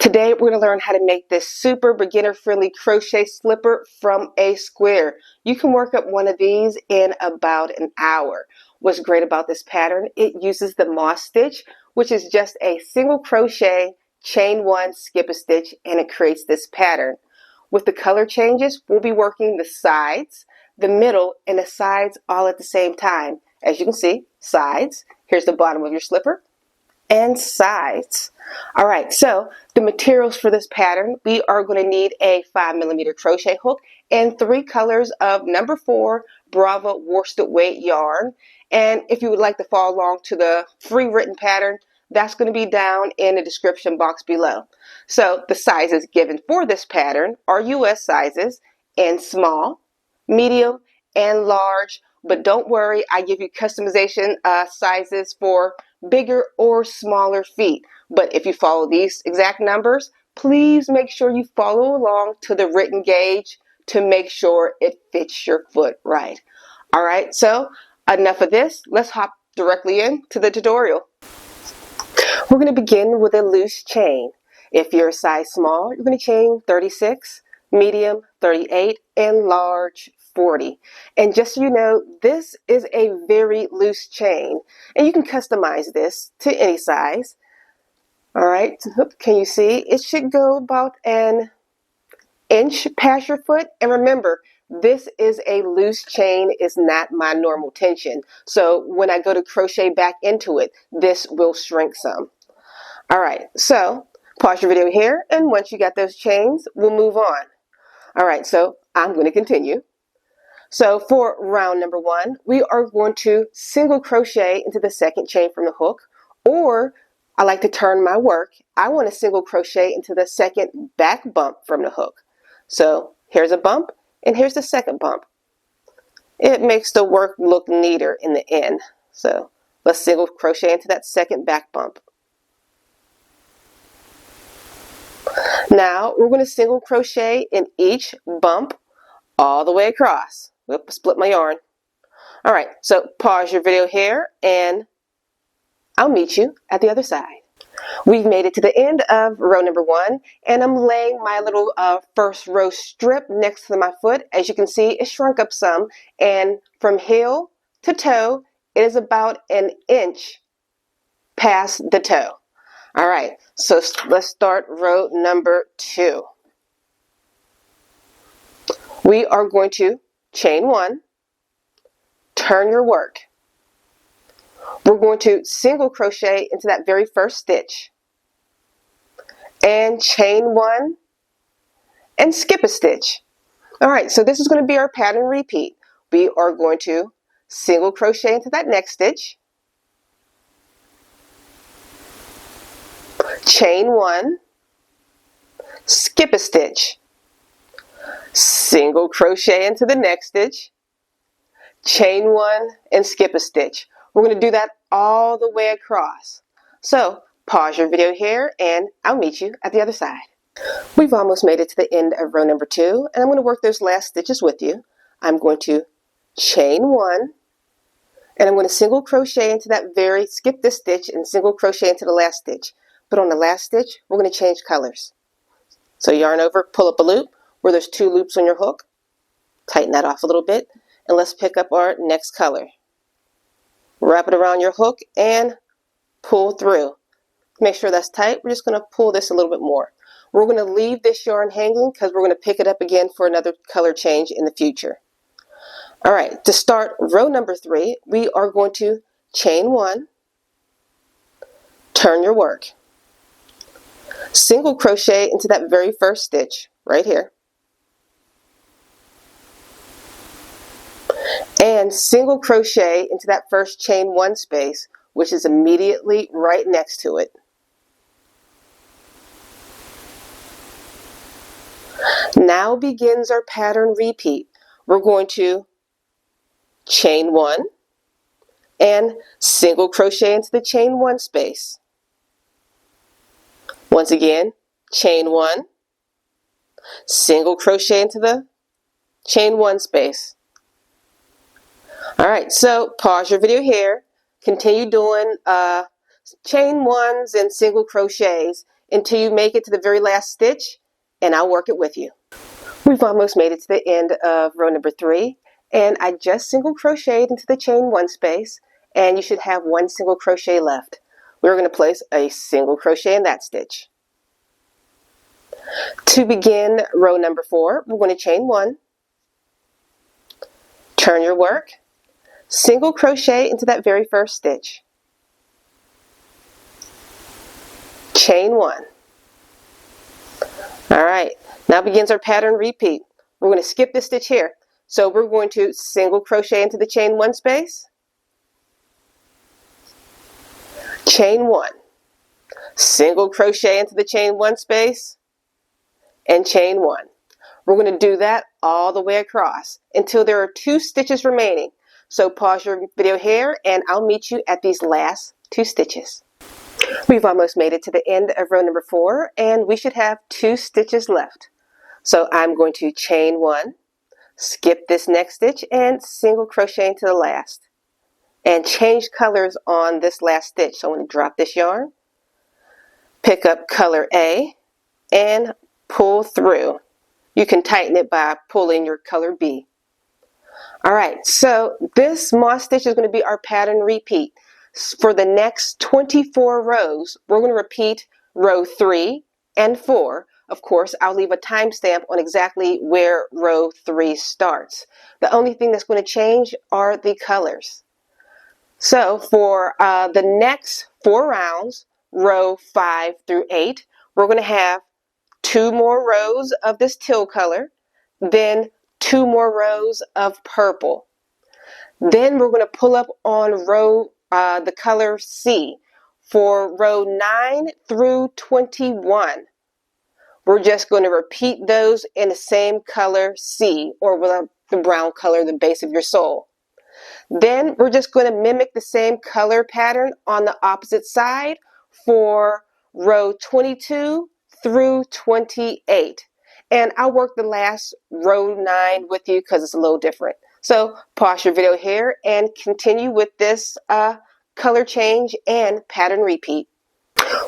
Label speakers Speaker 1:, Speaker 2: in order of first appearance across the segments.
Speaker 1: Today we're going to learn how to make this super beginner friendly crochet slipper from a square. You can work up one of these in about an hour. What's great about this pattern, it uses the moss stitch, which is just a single crochet, chain one, skip a stitch, and it creates this pattern. With the color changes, we'll be working the sides, the middle, and the sides all at the same time. As you can see, sides, here's the bottom of your slipper, and sides. All right, so the materials for this pattern, we are going to need a 5mm crochet hook and 3 colors of number 4 Brava worsted weight yarn. And if you would like to follow along to the free written pattern, that's going to be down in the description box below. So the sizes given for this pattern are US sizes in small, medium, and large. But don't worry, I give you customization sizes for bigger or smaller feet. But if you follow these exact numbers, please make sure you follow along to the written gauge to make sure it fits your foot right. All right, so enough of this. Let's hop directly into the tutorial. We're going to begin with a loose chain. If you're a size small, you're going to chain 36, medium 38, and large 40. And just so you know, this is a very loose chain, and you can customize this to any size. All right, can you see? It should go about an inch past your foot. And remember, this is a loose chain, is not my normal tension. So when I go to crochet back into it, this will shrink some. All right, so pause your video here, and once you got those chains, we'll move on. All right, so I'm going to continue. So for round number 1, we are going to single crochet into the second chain from the hook, or I like to turn my work. I want to single crochet into the second back bump from the hook. So here's a bump, and here's the second bump. It makes the work look neater in the end. So let's single crochet into that second back bump. Now we're going to single crochet in each bump all the way across. Whoop, split my yarn. All right, so pause your video here, and I'll meet you at the other side. We've made it to the end of row number 1, and I'm laying my little first row strip next to my foot. As you can see, it shrunk up some, and from heel to toe, it is about an inch past the toe. All right, so let's start row number 2. We are going to chain 1, turn your work. We're going to single crochet into that very first stitch, and chain 1 and skip a stitch. All right, so this is going to be our pattern repeat. We are going to single crochet into that next stitch, chain 1, skip a stitch, single crochet into the next stitch, chain 1, and skip a stitch. We're going to do that all the way across. So pause your video here, and I'll meet you at the other side. We've almost made it to the end of row number 2, and I'm going to work those last stitches with you. I'm going to chain 1, and I'm going to single crochet into that very, skip this stitch and single crochet into the last stitch. But on the last stitch, we're going to change colors. So yarn over, pull up a loop where there's 2 loops on your hook, tighten that off a little bit, and let's pick up our next color. Wrap it around your hook and pull through. Make sure that's tight. We're just going to pull this a little bit more. We're going to leave this yarn hanging because we're going to pick it up again for another color change in the future. All right, to start row number 3, we are going to chain 1, turn your work, single crochet into that very first stitch right here, and single crochet into that first chain 1 space, which is immediately right next to it. Now begins our pattern repeat. We're going to chain 1 and single crochet into the chain 1 space. Once again, chain 1, single crochet into the chain 1 space. All right, so pause your video here. Continue doing chain 1s and single crochets. until you make it to the very last stitch, and I'll work it with you. We've almost made it to the end of row number 3, and I just single crocheted into the chain 1 space, and you should have 1 single crochet left. We're going to place a single crochet in that stitch. To begin row number 4, we're going to chain 1, turn your work, single crochet into that very first stitch, chain 1. Alright, now begins our pattern repeat. We're going to skip this stitch here. So we're going to single crochet into the chain 1 space, chain 1, single crochet into the chain 1 space, and chain 1. We're going to do that all the way across until there are 2 stitches remaining. So pause your video here and I'll meet you at these last 2 stitches. We've almost made it to the end of row number 4, and we should have 2 stitches left. So I'm going to chain 1, skip this next stitch, and single crochet into the last. And change colors on this last stitch. So I'm going to drop this yarn, pick up color A, and pull through. You can tighten it by pulling your color B. Alright, so this moss stitch is going to be our pattern repeat. For the next 24 rows, we're going to repeat row 3 and 4. Of course, I'll leave a timestamp on exactly where row 3 starts. The only thing that's going to change are the colors. So for the next 4 rounds, row 5 through 8, we're going to have 2 more rows of this teal color, then 2 more rows of purple. Then we're going to pull up on the color C for row 9 through 21. We're just going to repeat those in the same color C, or with the brown color, the base of your sole. Then we're just going to mimic the same color pattern on the opposite side for row 22 through 28. And I'll work the last row 9 with you because it's a little different. So pause your video here and continue with this color change and pattern repeat.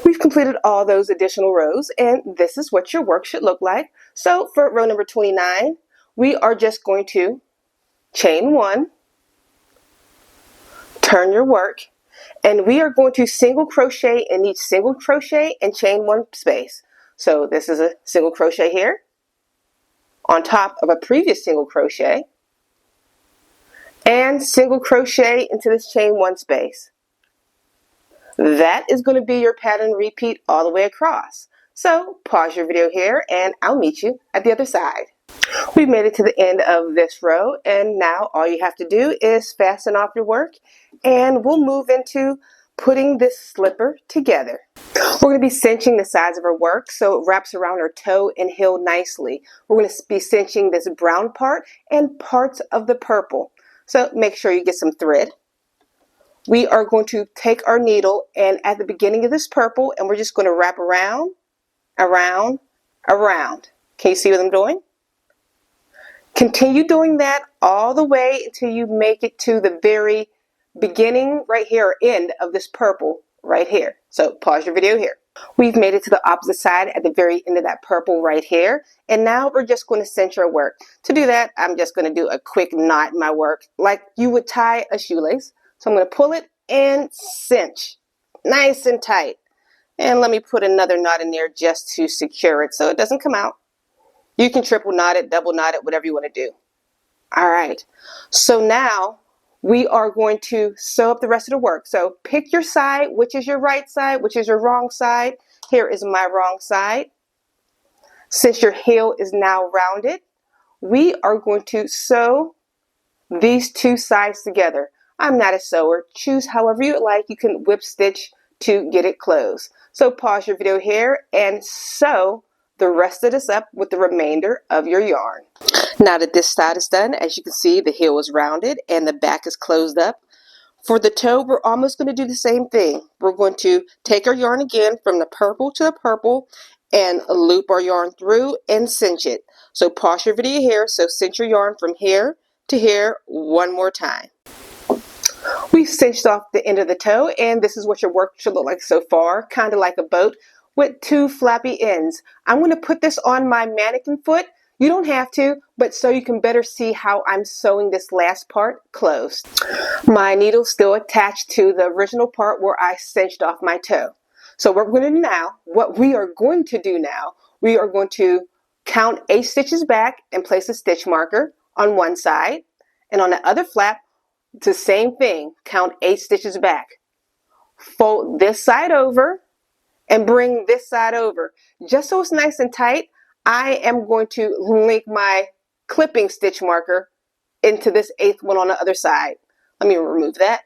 Speaker 1: We've completed all those additional rows, and this is what your work should look like. So for row number 29, we are just going to chain 1, turn your work, and we are going to single crochet in each single crochet and chain 1 space. So this is a single crochet here on top of a previous single crochet, and single crochet into this chain 1 space. That is going to be your pattern repeat all the way across. So pause your video here and I'll meet you at the other side. We've made it to the end of this row, and now all you have to do is fasten off your work, and we'll move into putting this slipper together. We're going to be cinching the sides of our work so it wraps around our toe and heel nicely. We're going to be cinching this brown part and parts of the purple. So make sure you get some thread. We are going to take our needle and at the beginning of this purple, and we're just going to wrap around, around, around. Can you see what I'm doing? Continue doing that all the way until you make it to the very beginning right here, or end of this purple right here. So pause your video here. We've made it to the opposite side at the very end of that purple right here. And now we're just going to cinch our work. To do that, I'm just going to do a quick knot in my work like you would tie a shoelace. So I'm going to pull it and cinch nice and tight. And let me put another knot in there just to secure it so it doesn't come out. You can triple knot it, double knot it, whatever you want to do. All right. So now we are going to sew up the rest of the work. So pick your side, which is your right side, which is your wrong side. Here is my wrong side. Since your heel is now rounded, we are going to sew these 2 sides together. I'm not a sewer. Choose however you like. You can whip stitch to get it closed. So pause your video here and sew the rest of this up with the remainder of your yarn. Now that this side is done, as you can see, the heel is rounded and the back is closed up. For the toe, we're almost going to do the same thing. We're going to take our yarn again from the purple to the purple and loop our yarn through and cinch it. So pause your video here. So cinch your yarn from here to here one more time. We've cinched off the end of the toe, and this is what your work should look like so far, kind of like a boat. with 2 flappy ends. I'm going to put this on my mannequin foot. You don't have to, but so you can better see how I'm sewing this last part closed. My needle's still attached to the original part where I cinched off my toe. So what we are going to do now, we are going to count 8 stitches back and place a stitch marker on one side, and on the other flap, it's the same thing, count 8 stitches back. Fold this side over and bring this side over. Just so it's nice and tight, I am going to link my clipping stitch marker into this 8th one on the other side. Let me remove that.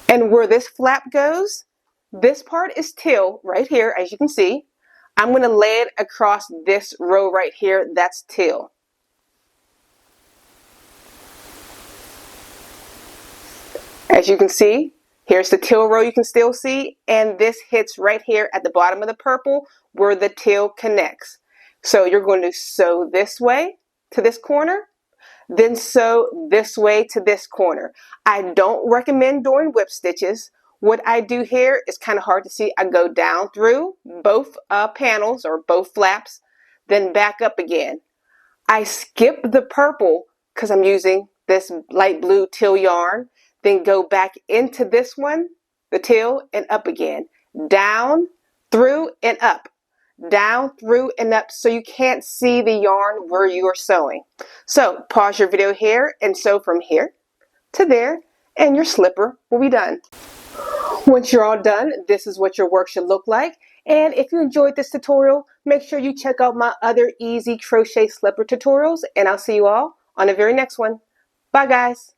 Speaker 1: And where this flap goes, this part is till right here, as you can see. I'm going to lay it across this row right here. That's till. As you can see, here's the till row you can still see, and this hits right here at the bottom of the purple where the till connects. So you're going to sew this way to this corner, then sew this way to this corner. I don't recommend doing whip stitches. What I do here is kind of hard to see. I go down through both panels or both flaps, then back up again. I skip the purple because I'm using this light blue till yarn, then go back into this one, the till, and up again. Down, through, and up. Down, through, and up, so you can't see the yarn where you are sewing. So pause your video here and sew from here to there, and your slipper will be done. Once you're all done, this is what your work should look like. And if you enjoyed this tutorial, make sure you check out my other easy crochet slipper tutorials, and I'll see you all on the very next one. Bye guys.